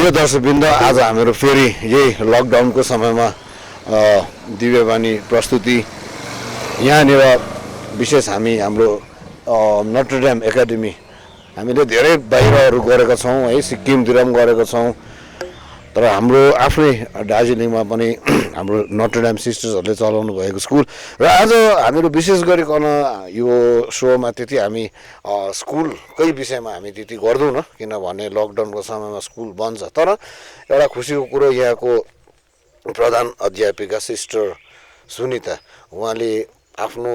प्रिय दर्शकवृन्द, आज हाम्रो फेरि यही लकडाउनको समयमा दिव्यवाणी प्रस्तुति यहाँनिर विशेष हाम्रो नटरडेम एकाडेमी हामीले धेरै बाहिरहरू गरेका छौँ है, सिक्किमतिर पनि गरेका छौँ। तर हाम्रो आफ्नै दार्जिलिङमा पनि हाम्रो नटरडेम सिस्टर्सहरूले चलाउनु भएको स्कुल र आज हामीहरू विशेष गरिकन यो सोमा त्यति हामी स्कुलकै विषयमा हामी त्यति गर्दैनौँ, किनभने लकडाउनको समयमा स्कुल बन्द छ। तर एउटा खुसीको कुरो यहाँको प्रधान अध्यापिका सिस्टर सुनिता, उहाँले आफ्नो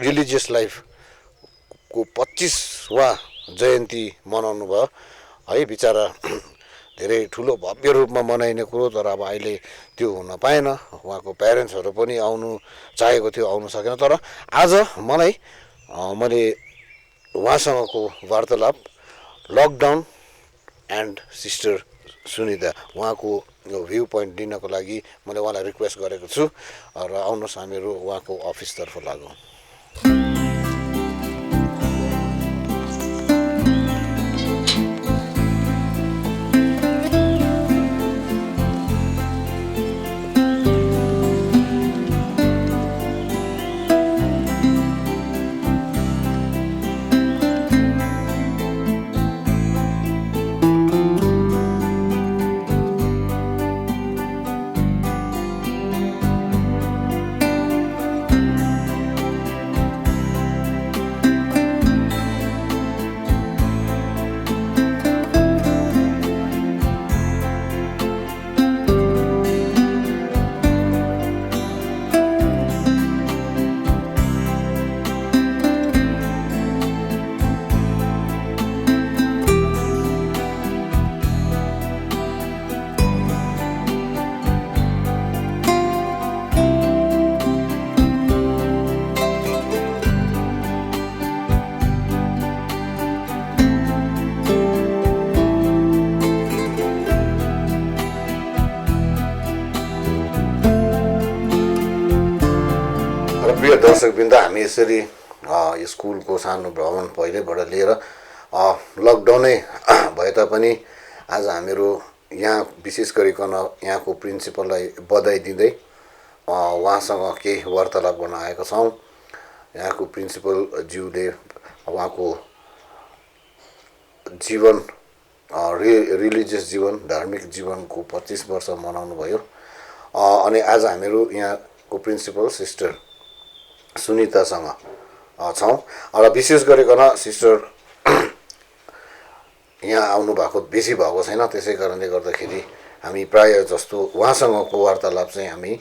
रिलिजियस लाइफको 25वाँ जयन्ती मनाउनु भयो है। बिचरा धेरै ठुलो भव्य रूपमा मनाइने कुरो, तर अब अहिले त्यो हुन पाएन। उहाँको प्यारेन्ट्सहरू पनि आउनु चाहेको थियो, आउनु सकेन। तर आज मैले उहाँसँगको वार्तालाप लकडाउन एन्ड सिस्टर सुनिता उहाँको भ्यू पोइन्ट दिनको लागि मैले उहाँलाई रिक्वेस्ट गरेको छु र आउनुहोस् हामीहरू उहाँको अफिसतर्फ लागौँ। प्रिय दर्शकवृन्द, हामी यसरी स्कुलको सानो भ्रमण पहिल्यैबाट लिएर लकडाउनै भए तापनि आज हामीहरू यहाँ विशेष गरिकन यहाँको प्रिन्सिपललाई बधाई दिँदै उहाँसँग केही वार्तालाप गर्न आएका छौँ। यहाँको प्रिन्सिपलज्यूले उहाँको जीवन रिलिजियस जीवन, धार्मिक जीवनको 25 वर्ष मनाउनु भयो। अनि आज हामीहरू यहाँको प्रिन्सिपल सिस्टर सुनितासँग छौँ र विशेष गरिकन सिस्टर यहाँ आउनु भएको बेसी भएको छैन, त्यसै कारणले गर्दाखेरि हामी प्रायः जस्तो उहाँसँगको वार्तालाप चाहिँ हामी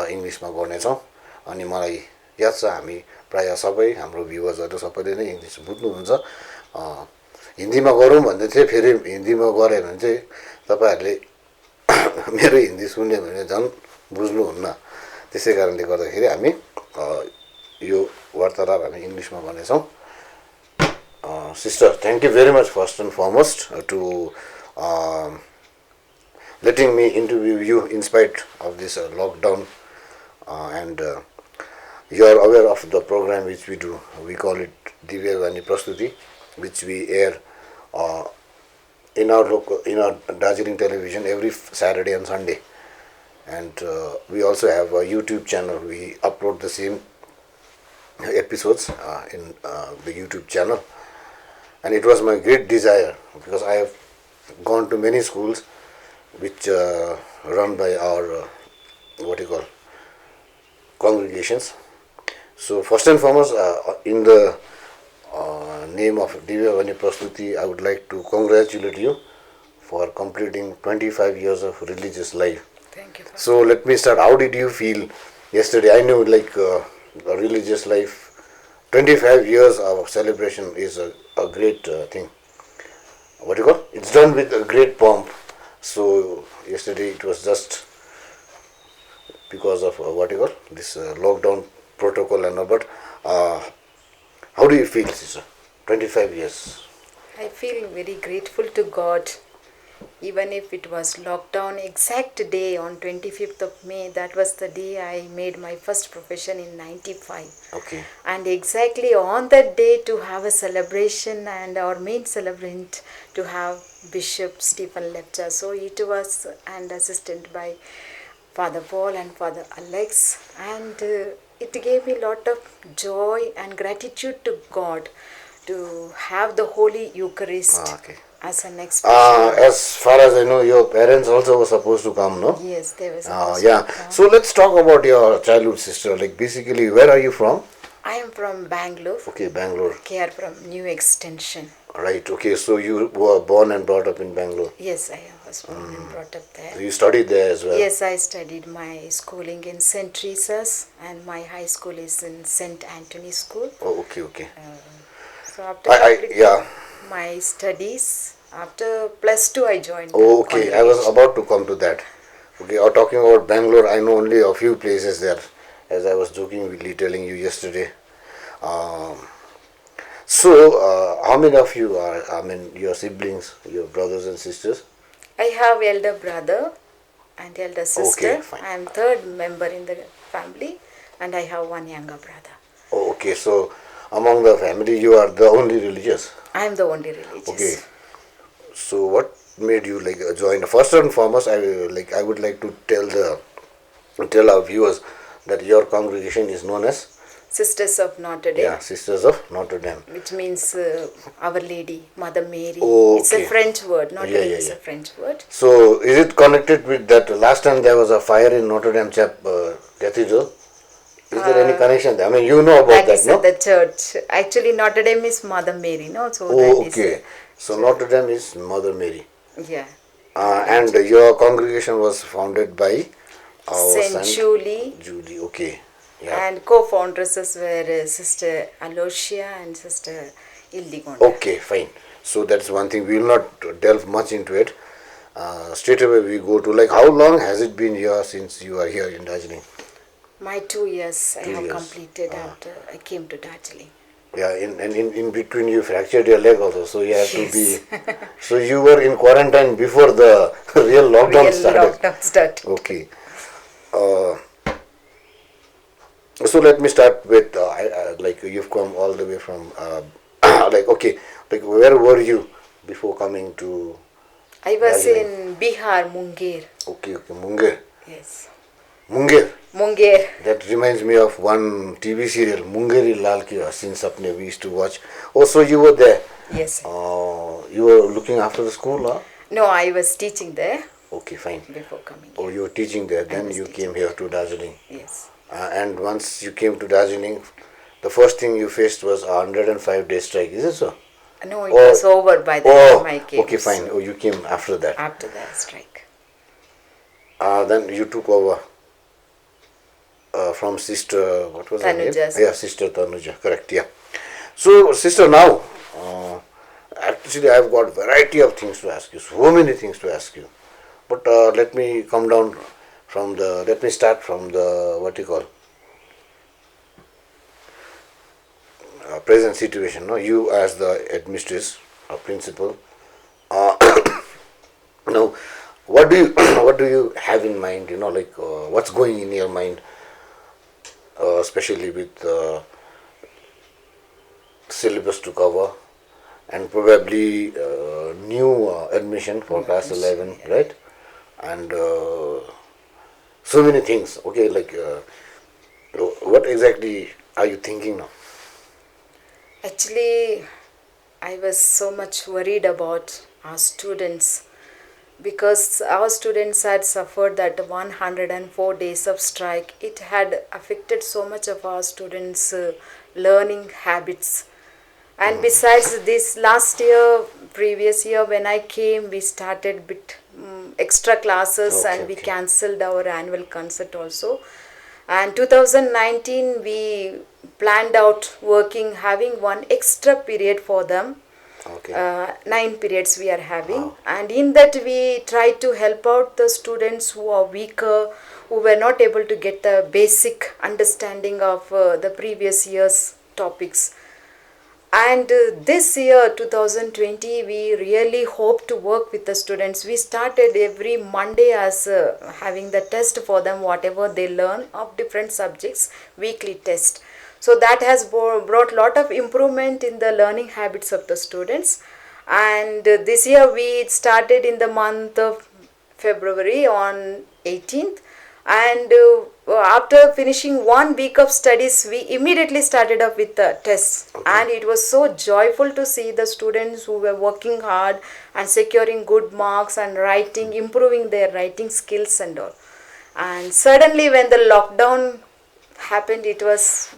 इङ्ग्लिसमा गर्नेछौँ। अनि मलाई याद छ हामी प्रायः सबै हाम्रो भ्युवर्सहरू सबैले नै इङ्ग्लिस बुझ्नुहुन्छ। हिन्दीमा गरौँ भन्दै थिएँ, फेरि हिन्दीमा गऱ्यो भने चाहिँ तपाईँहरूले मेरो हिन्दी सुन्यो भने झन् बुझ्नुहुन्न। त्यसै कारणले गर्दाखेरि हामी यो वार्तालाप हामी इङ्ग्लिसमा गर्नेछौँ। Sister, thank you very much first and foremost to letting me interview you in spite of this lockdown, and you are aware of the program which we do. We call it Divyavani Prastuti, which we air in our Darjeeling television every Saturday and Sunday, and we also have a YouTube channel. We upload the same episodes in the YouTube channel. And it was my great desire, because I have gone to many schools which run by our congregations. So first and foremost, in the name of Divyavani Prastuti, I would like to congratulate you for completing 25 years of religious life. Thank you. So let me start. How did you feel yesterday? I know a religious life, 25 years of celebration is a great thing. It's done with a great pomp. So yesterday it was just because of this lockdown protocol and all. But how do you feel, sister? 25 years. I feel very grateful to God Even if it was lockdown, exact day on 25th of May, that was the day I made my first profession in 95. Okay. And exactly on that day to have a celebration and our main celebrant to have Bishop Stephen Lepcha. So it was and assisted by Father Paul and Father Alex, and it gave me a lot of joy and gratitude to God to have the Holy Eucharist Okay. as an expression. As far as I know, your parents also were supposed to come, no? Yes, they were supposed Yeah. to come. So let's talk about your childhood sister. Like basically, where are you from? I am from Bangalore. Okay, Bangalore. They are from New Extension. Right. Okay. So you were born and brought up in Bangalore. Yes, I was born and brought up there. You studied there as well. Yes, I studied my schooling in St. Teresa's and my high school is in St. Anthony's School. Oh, okay, okay. So after Yeah. my studies, after plus 2 I joined Oh, okay. I was about to come to that. Okay. Or talking about Bangalore, I know only a few places there, as I was jokingly telling you yesterday. Um, so, how many of you are? I mean, your siblings, your brothers and sisters? I have elder brother and elder sister. Okay, fine. I am third member in the family and I have one younger brother. Oh, okay. So, among the family, you are the only religious. I am the only religious. Okay. So, what made you like join? First and foremost, I would like to tell our viewers that your congregation is known as Sisters of Notre Dame. Sisters of Notre Dame, which means Our Lady, Mother Mary. Oh, It's a okay. French word. Notre Yeah, Dame yeah, is yeah. a French word. So, is it connected with that? Last time there was a fire in Notre Dame Cathedral. Is there any connection there? I mean, you know about That is no? at the church. Actually, Notre Dame is Mother Mary, no? So Oh, that is okay. So Notre Dame is Mother Mary, yeah. and your congregation was founded by our Saint Julie Julie. Okay. Yeah. and co-foundresses were Sister Aloysia and Sister Ildigonda. Okay, fine. So that's one thing. We will not delve much into it. Straight away we go to like how long has it been here since you are here in Darjeeling? My 2 years I 2 have years. completed after I came to Darjeeling. Yeah, in between you fractured your leg also, so you have to be. Yes. So you were in quarantine before the real lockdown Real started. lockdown started. Okay. So let me start with like you've come all the way from like okay, like where were you before coming to I was Darjeeling? in Bihar, Munger. Okay, Munger. Yes. Munger. Munger. That reminds me of one TV serial, Mungeri Lal Ki Hasin Sapne we used to watch. Oh, so you were there. Yes. You were looking after the school, huh? No, I was teaching there Okay, fine. before coming Oh, here. you were teaching there, then was you teaching came here to Darjeeling. Yes. And once you came to Darjeeling, the first thing you faced was a 105-day strike, is it so? No, it was over by the time I came. Okay, fine. Oh, you came after that. After the strike. Then you took over from Sister, what was her name? Tanuja. Yeah, Sister Tanuja, correct, yeah. So, Sister, now, actually I've got variety of things to ask you, so many things to ask you. But let me come down let me start from the, what you call, present situation. No, you as the headmistress or principal. Now, what do you what do you have in mind? You know, like what's going in your mind, especially with syllabus to cover, and probably new admission for class 11, right? And so many things. Okay, like what exactly are you thinking now? Actually, I was so much worried about our students because our students had suffered that 104 days of strike. It had affected so much of our students' learning habits. And besides this, last year, previous year, when I came, we started bit extra classes and we cancelled our annual concert also. And 2019, we planned out working, having one extra period for them. Okay. 9 periods we are having, and in that we try to help out the students who are weaker, who were not able to get the basic understanding of the previous year's topics. And this year 2020 we really hope to work with the students. We started every Monday as having the test for them, whatever they learn of different subjects, weekly test. So that has brought lot of improvement in the learning habits of the students. And this year we started in the month of February on 18th. And after finishing 1 week of studies, we immediately started up with the tests. Okay. And it was so joyful to see the students who were working hard and securing good marks and writing, improving their writing skills and all. And suddenly when the lockdown happened, it was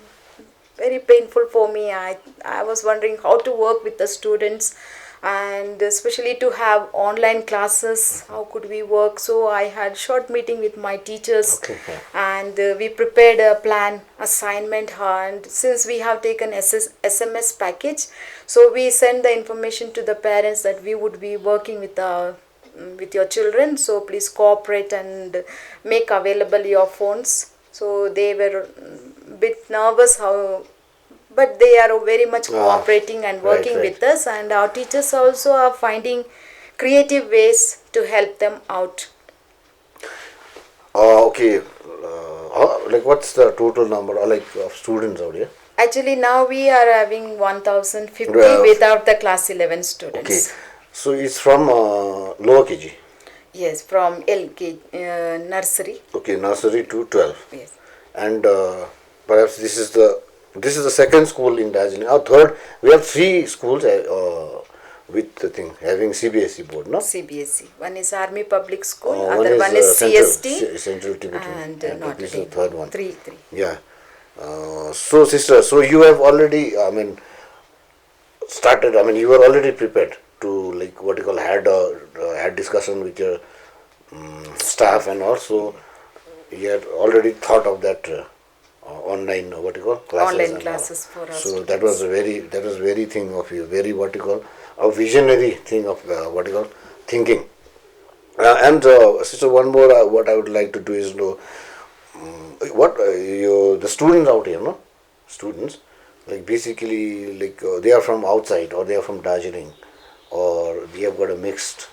very painful for me. I was wondering how to work with the students, and especially to have online classes, how could we work. So I had short meeting with my teachers. Okay, yeah. And we prepared a plan assignment. And since we have taken SMS package, so we send the information to the parents that we would be working with your children, so please cooperate and make available your phones. So they were a bit nervous how, but they are very much cooperating and working right. with us. And our teachers also are finding creative ways to help them out. Okay. Like what's the total number of students out here? Actually now we are having 1050 Well, without the class 11 students. Okay. So it's from lower KG. Yes, from LK nursery. Okay, nursery to 12. Yes. And perhaps this is the second school in Darjeeling. Third, we have 3 schools with the thing having CBSE board, no? CBSE. One is Army Public School, One other one is CST, Central Tibetan, and this is the Notre third Dame. one. Three. Yeah. So sister, so you have already, started. You were already prepared to like what you call had discussion with your staff, and also you had already thought of that online classes. Online and classes all. for us. So that was very thing of you, very a visionary thing of thinking. And sister, one more what I would like to do is know what the students out here, no? Students, like basically like they are from outside or they are from Darjeeling, or we have got a mixed.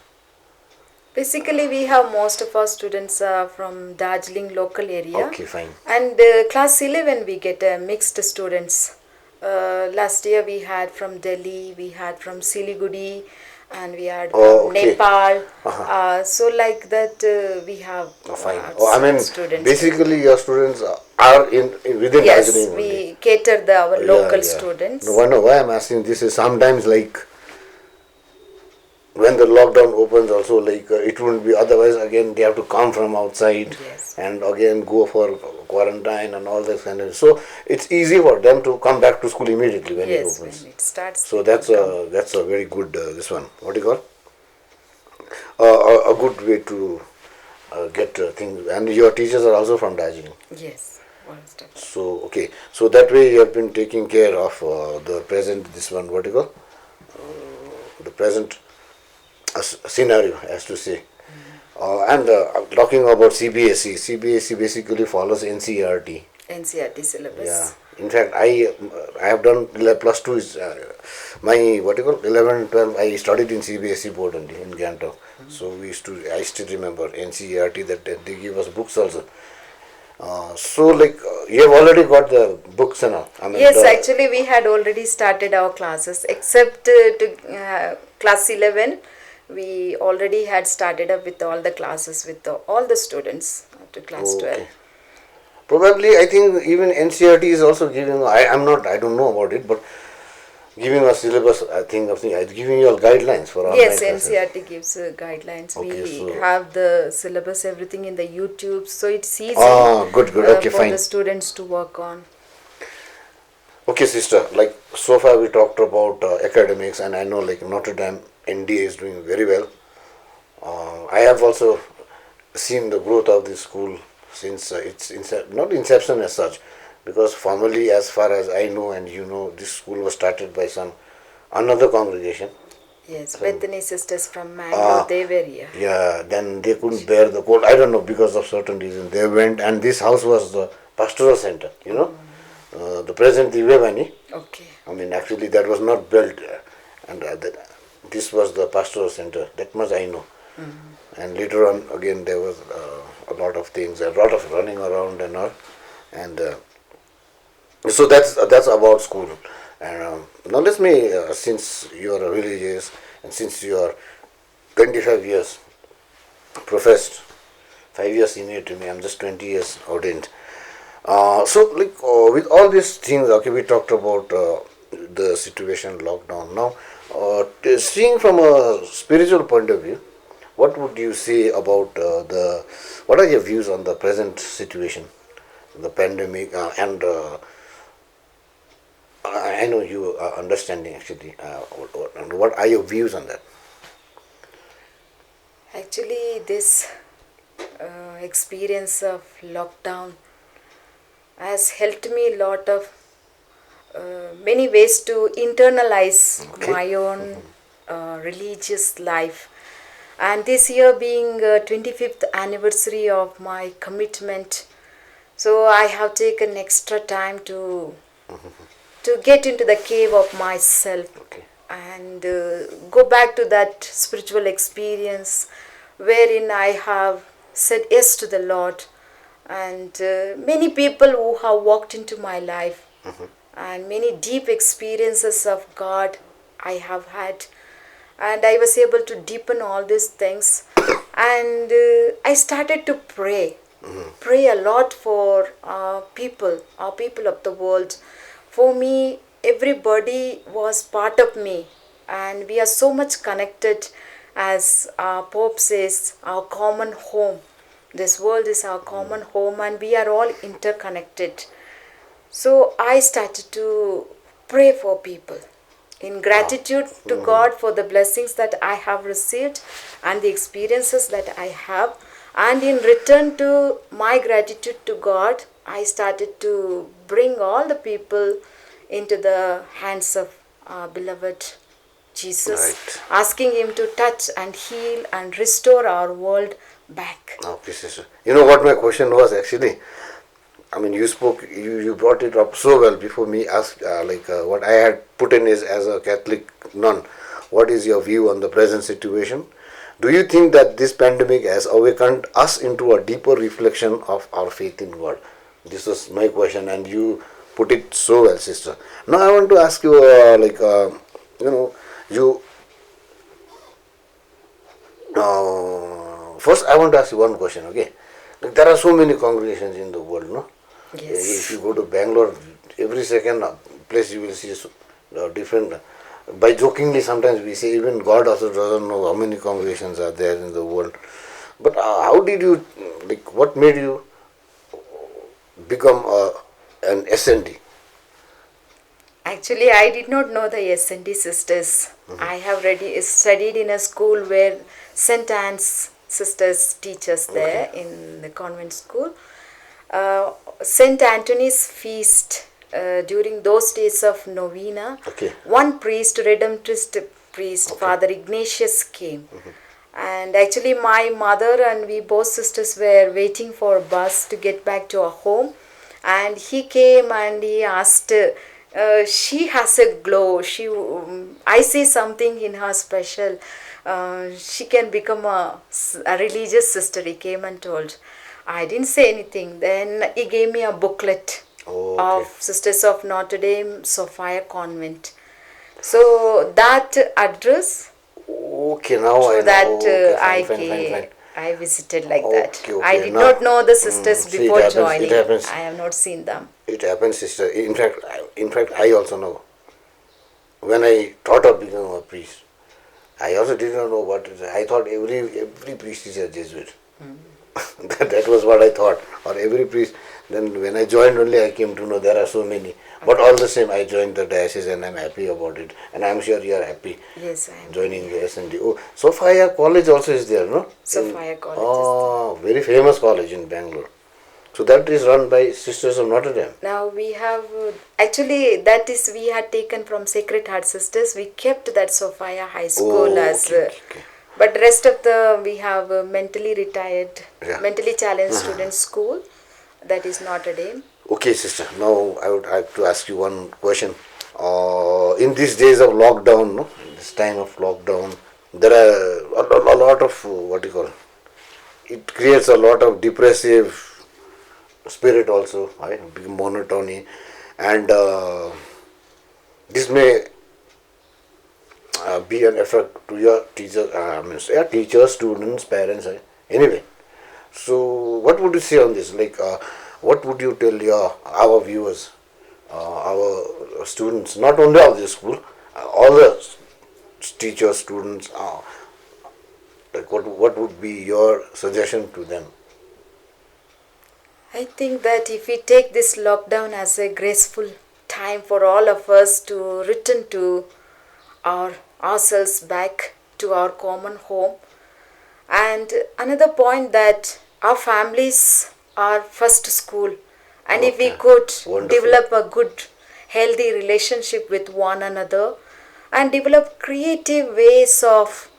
Basically, we have most of our students from Darjeeling local area. Okay, fine. And class 11 we get mixed students. Last year we had from Delhi, we had from Siliguri, and we had from Nepal. So like that we have Fine. students. Basically your students are within Yes, Darjeeling we only. cater our local students. No, why I'm asking this is sometimes like when the lockdown opens also, like it wouldn't be otherwise, again they have to come from outside. Yes. And again go for quarantine and all this kind of, so it's easy for them to come back to school immediately when it opens. When it starts. So that's a very good this one, what do you call, a good way to get things. And your teachers are also from Darjeeling. Yes. So okay, so that way you have been taking care of the present, this one, what do you call, the present scenario, as to say. And talking about CBSE basically follows NCERT. NCERT syllabus. Yeah. In fact, I have done plus 2 is my 11 and 12. I studied in CBSE board only in Gantok. So I still remember NCERT that they give us books also. So like you have already got the books and all. Yes, actually we had already started our classes, except to class 11. We already had started up with all the classes with all the students up to class 12. Probably, I think even NCERT is also giving. I don't know about it, but giving a syllabus. I think giving you all guidelines for online Yes, classes. NCERT gives guidelines. Okay, we so have the syllabus, everything in the YouTube, so it's easy. Good. Okay, for fine. the students to work on. Okay, sister. Like so far, we talked about academics, and I know like Notre Dame NDA is doing very well. I have also seen the growth of this school since its not inception as such, because formally, as far as I know and you know, this school was started by another congregation. Yes, Bethany sisters from Mangalore, they were here. Yeah, then they couldn't bear the cold. I don't know, because of certain reason they went, and this house was the pastoral center. the present Divevani. Okay. I mean, actually, that was not built, and this was the pastoral center. That much I know. And later on, again, there was a lot of things, a lot of running around and all, and so that's about school. And now let me, since you are religious and since you are 25 years professed, 5 years senior to me, I'm just 20 years ordained. So, like with all these things, okay, we talked about the situation, lockdown. Now, seeing from a spiritual point of view, what would you say about what are your views on the present situation, the pandemic, and I know you are understanding actually. What are your views on that? Actually, this experience of lockdown has helped me a lot of many ways to internalize Okay. my own religious life. And this year being 25th anniversary of my commitment, so I have taken extra time to get into the cave of myself Okay. and go back to that spiritual experience wherein I have said yes to the Lord. And many people who have walked into my life and many deep experiences of God I have had, and I was able to deepen all these things. And I started to pray a lot for our people of the world. For me, everybody was part of me, and we are so much connected. As our Pope says, our common home. This world is our common home, and we are all interconnected. So I started to pray for people in gratitude to God for the blessings that I have received and the experiences that I have. And in return to my gratitude to God, I started to bring all the people into the hands of our beloved Jesus, Right. asking Him to touch and heal and restore our world back. Okay, sister. You know what my question was actually? I mean, you brought it up so well before me asked, what I had put in is as a Catholic nun, what is your view on the present situation? Do you think that this pandemic has awakened us into a deeper reflection of our faith in God? This was my question, and you put it so well, sister. Now I want to ask you, you know, you first I want to ask you one question, okay? Like, there are so many congregations in the world, no? If you Yes. go to Bangalore, every second place you will see different. By jokingly, sometimes we say even God also doesn't know how many congregations are there in the world. But how did you, like, what made you become an SND? Actually, I did not know the SND sisters. I have already studied in a school where St. Anne's sisters teach us there in the convent school. St. Anthony's feast during those days of novena, Okay. one priest, Redemptorist priest, Okay. Father Ignatius came. And actually, my mother and we both sisters were waiting for a bus to get back to our home. And he came and he asked, she has a glow. I see something in her special. She can become a religious sister. He came and told. I didn't say anything. Then he gave me a booklet Oh, okay. of Sisters of Notre Dame Sophia Convent. So that address, Okay, now I through know. that Okay, fine, fine, fine, fine. I visited like that. Okay, I okay. did Now, not know the sisters see, before it joining. happens. I have not seen them. It happens, sister. In fact, I also know. When I thought of becoming a priest, I also did not know what it is. I thought every priest is a Jesuit. That was what I thought. Or every priest. Then when I joined only, I came to know there are so many. But all the same, I joined the diocese and I'm happy about it. And I'm sure you are happy Yes, I am. joining the SND. Oh, Sophia College also is there, no? Sophia College is Oh, very famous college in Bangalore. So that is run by Sisters of Notre Dame. Now we have actually that is we had taken from Sacred Heart Sisters. We kept that Sophia High School Oh, as, okay, okay. but rest of the we have mentally retired, Yeah. mentally challenged student school, that is Notre Dame. Okay, sister. Now I would like to ask you one question. In these days of lockdown, no, in this time of lockdown, there are a lot of what do you call? It creates a lot of depressive spirit also, right? Big monotony, and this may be an effect to your teacher. Yeah, teachers, students, parents. Anyway, so what would you say on this? Like, what would you tell your our viewers, our students, not only of the school, all the teachers, students? Like, what would be your suggestion to them? I think that if we take this lockdown as a graceful time for all of us to return to our ourselves back to our common home. And another point that our families are first school, and if we Okay, could wonderful. develop a good healthy relationship with one another and develop creative ways of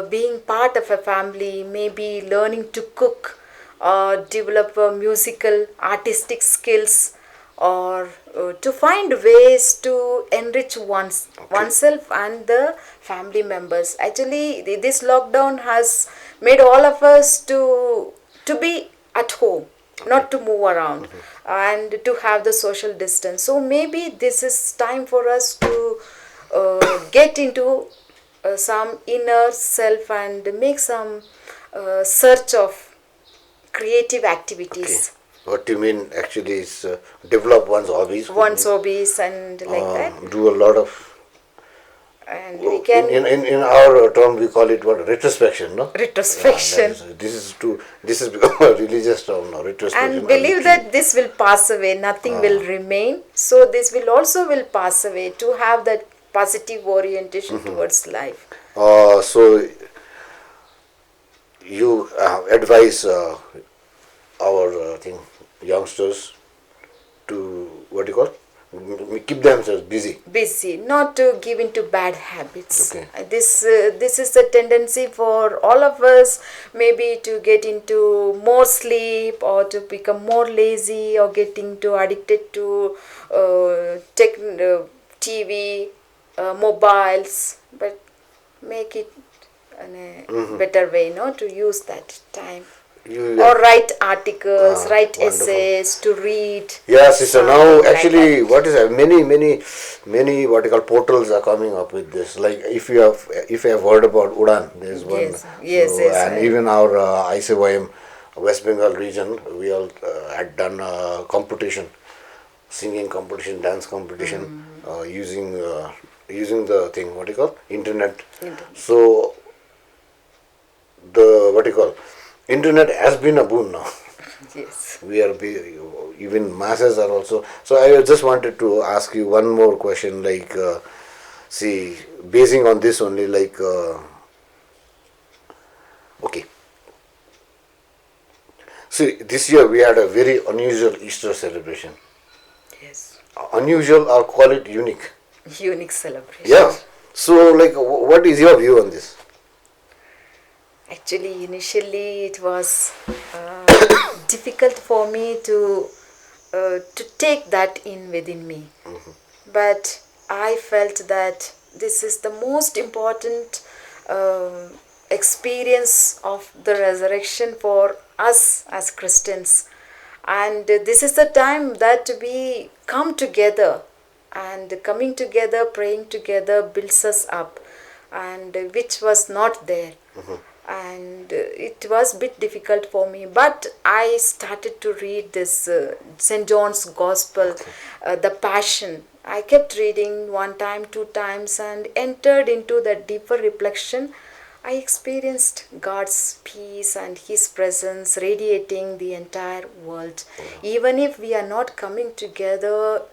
being part of a family, maybe learning to cook or develop musical artistic skills, or to find ways to enrich Okay. oneself and the family members. Actually, this lockdown has made all of us to be at home, Okay. not to move around, and to have the social distance. So maybe this is time for us to get into some inner self and make some search of creative Okay. activities, What you mean actually is develop one's hobbies. Could one's mean hobbies and like that. do a lot of And we in, can in our term we call it what retrospection, no? Yeah, that retrospection is this is become a religious term now. Retrospection and or believe retreat. that this will pass away, nothing will remain, so this will also will pass away, to have that positive orientation towards life. So you advise our thing youngsters to what do you call keep themselves busy. Busy, not to give into bad habits. Okay. This is the tendency for all of us, maybe to get into more sleep or to become more lazy or getting too addicted to TV, mobiles, but make it in a better way, no, to use that time, You or write articles, write wonderful. essays, to read Yeah, sister. Now, something like actually, that. what is many what you call portals are coming up with this. Like if you have heard about Udan, there's one. Yes, yes, So yes. and even our ICYM West Bengal region, we all had done a competition, singing competition, dance competition, using the thing what you call internet. So the what you call internet has been a boon now. Yes. We are even masses are also. So I just wanted to ask you one more question. Like, see, basing on this only, like, okay. See, this year we had a very unusual Easter celebration. Yes. Unusual, or call it unique. Unique celebration. Yeah. So, like, what is your view on this? Actually, initially it was difficult for me to take that in within me. But I felt that this is the most important experience of the resurrection for us as Christians. And this is the time that we come together, and coming together, praying together builds us up, and which was not there. And it was a bit difficult for me, but I started to read this St. John's Gospel, the Passion. I kept reading one time, two times, and entered into the deeper reflection. I experienced God's peace and His presence radiating the entire world. Even if we are not coming together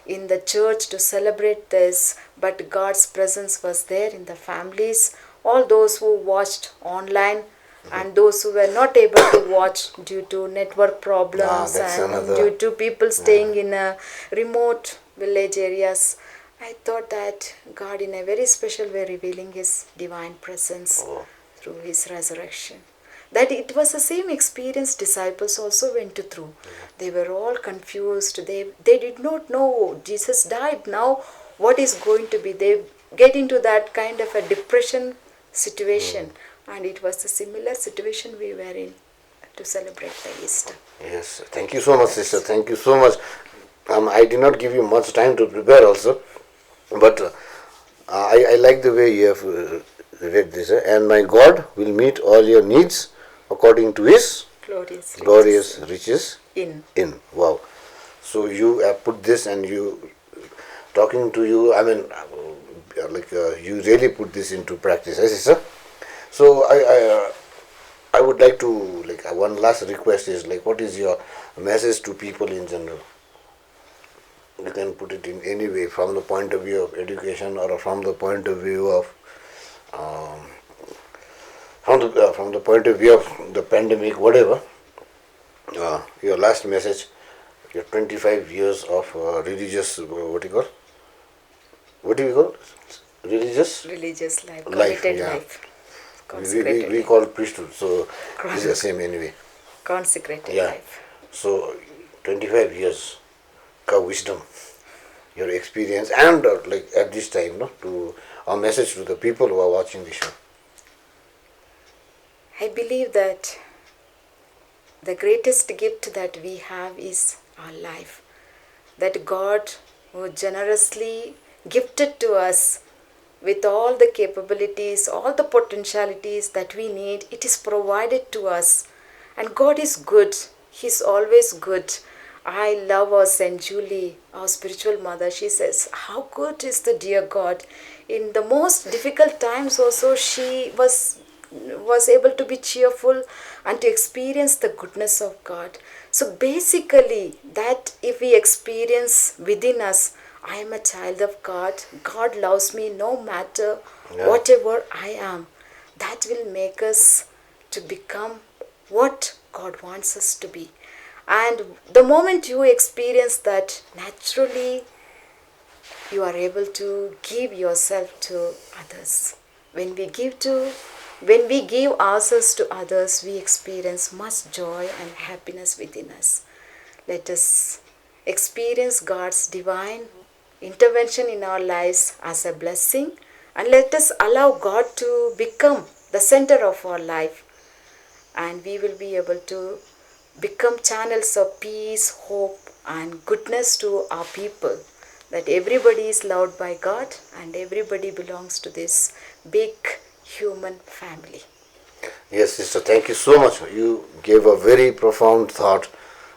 in the church to celebrate this, but God's presence was there in the families. All those who watched online and those who were not able to watch due to network Ah, problems that's and another. due to people staying in remote village areas, I thought that God in a very special way revealing His divine presence Oh, through His resurrection. that it was the same experience disciples also went through. They were all confused. They did not know Jesus died. Now what is going to be? They get into that kind of a depression situation. And it was the similar situation we were in to celebrate the Easter. Yes, thank you so much, sister. Thank you so much. I did not give you much time to prepare also, but I like the way you have read this. And my God will meet all your needs according to His glorious riches in. Wow. So you have put this, and you talking to you. I mean, you really put this into practice, yes, sister. So I would like to one last request is what is your message to people in general? You can put it in any way, from the point of view of education or from the point of view of from the point of view of the pandemic, whatever. Your last message, your 25 years of religious what do you call? What do you call? Religious life, committed yeah. life. We call priesthood, so it's the same anyway. Consecrated Yeah. life. So 25 years, wisdom, your experience, and at this time, to a message to the people who are watching the show. I believe that the greatest gift that we have is our life. That God who generously gifted to us with all the capabilities, all the potentialities that we need, it is provided to us. And God is good. He's always good. I love our Saint Julie, our spiritual mother. She says, how good is the dear God. In the most difficult times also, she was able to be cheerful and to experience the goodness of God. So basically, that if we experience within us, I am a child of God, God loves me no matter whatever I am, that will make us to become what God wants us to be. And the moment you experience that, naturally you are able to give yourself to others. When we give ourselves to others, we experience much joy and happiness within us. Let us experience God's divine intervention in our lives as a blessing, and let us allow God to become the center of our life, and we will be able to become channels of peace, hope, and goodness to our people, that everybody is loved by God and everybody belongs to this big human family. Yes, sister, thank you so much. You gave a very profound thought.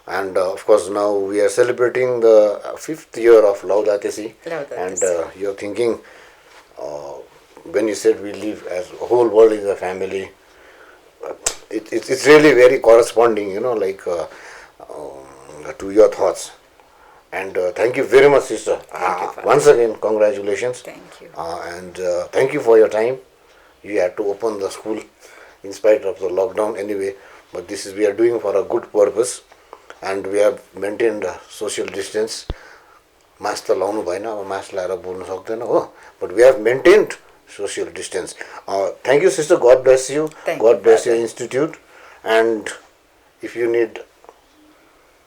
And of course, now we are celebrating the 5th year of Laudate Si. And you're thinking, when you said we live as a whole world is a family, it's really very corresponding, to your thoughts. And thank you very much, sister. Once again, congratulations. Thank you. And thank you for your time. You had to open the school in spite of the lockdown anyway. But we are doing for a good purpose. And we have maintained social distance. Mask त लाउनु भएन, अब mask लाएर बोल्नु सक्दैन हो, but we have maintained social distance. Thank you, sister. God bless you. God bless your institute. And if you need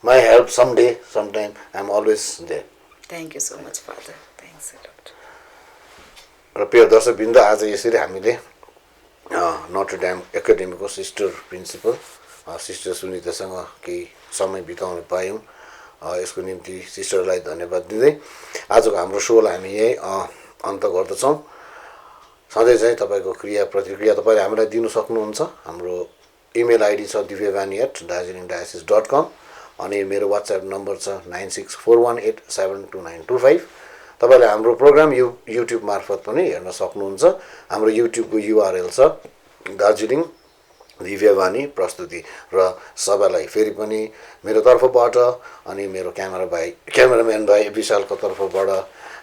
my help sometime, I'm always there. Thank you so much, Father. Thanks a lot. र प्रिय दर्शकवृन्द, आज यसरी हामीले नोटर dam एकाडेमीको sister principal sister सुनितासँग केही समय बिताउन पायौँ. यसको निम्ति सिस्टरलाई धन्यवाद दिँदै आजको हाम्रो सोलाई हामी यही अन्त गर्दछौँ. सधैँ चाहिँ तपाईँको क्रिया प्रतिक्रिया तपाईँले हामीलाई दिनु सक्नुहुन्छ. हाम्रो इमेल आइडी छ divyavani@darjeelingdiocese.com अनि मेरो वाट्सएप नम्बर छ 9641872925. तपाईँले हाम्रो प्रोग्राम युट्युब मार्फत पनि हेर्न सक्नुहुन्छ. हाम्रो युट्युबको युआरएल छ दार्जिलिङ दिव्यवाणी प्रस्तुति. र सबैलाई फेरि पनि मेरो तर्फबाट अनि मेरो क्यामेराम्यान भाइ विशालको तर्फबाट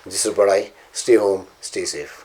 जिसु बढाई, स्टे होम, स्टे सेफ.